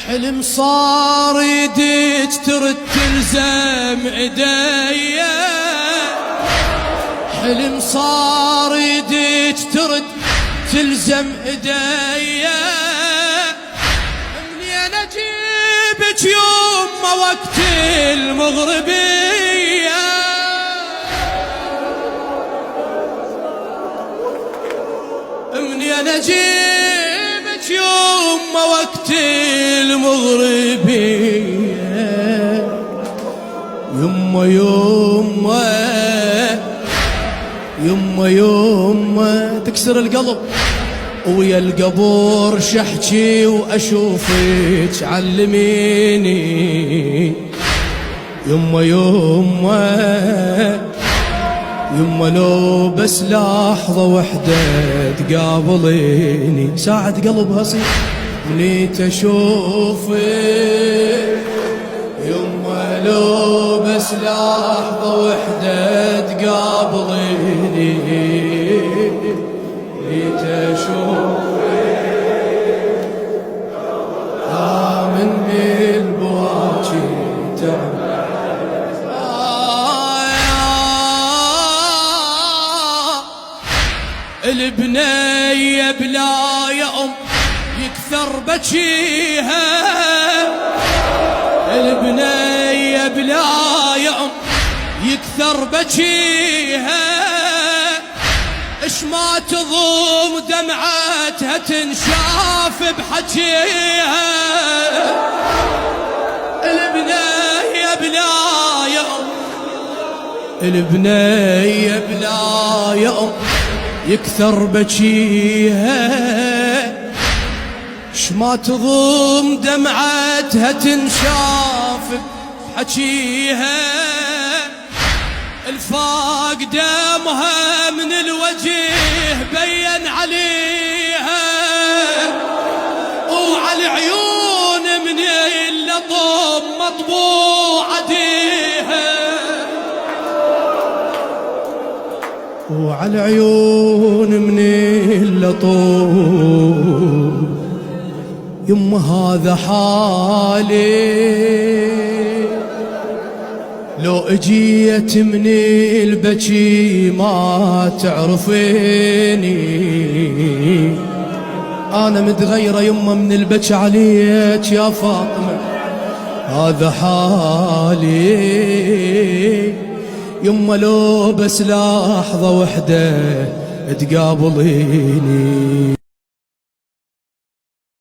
حلم صار يديك ترد تلزم ايديا، حلم صار يديك ترد تلزم ايديا، منين اجيبك يوم وقت المغربية، منين اجيبك يوم وقت المغربية، يما يما يما يما تكسر القلب، ويا القبور شحكي واشوفك علميني، يما يما يما لو بس لحظة وحدة تقابليني، ساعة قلبها صيح بنيت اشوفك، يما لو بس لحظة وحدة تقابليني، بنيت اشوفك من بالبواكي تعب. البنية بلا يا أم يكثر بكيها، البنية بلا يا أم يكثر بكيها، اش ما تضم دمعتها تنشاف بحكيها، البنية بلا يا أم، البنية بلا يا أم يكثر بكيها، شما تضم دمعتها تنشاف بحكيها، الفاق دمها من الوجه بين عليها، وعلى العيون من اللطم مطبوع عديها، وعلى العيون من اللطم، يما هذا حالي لو اجيت من البكي ما تعرفيني، انا متغيرة يما من البكي عليك يا فاطمة، هذا حالي يما لو بس لحظة وحدة تقابليني.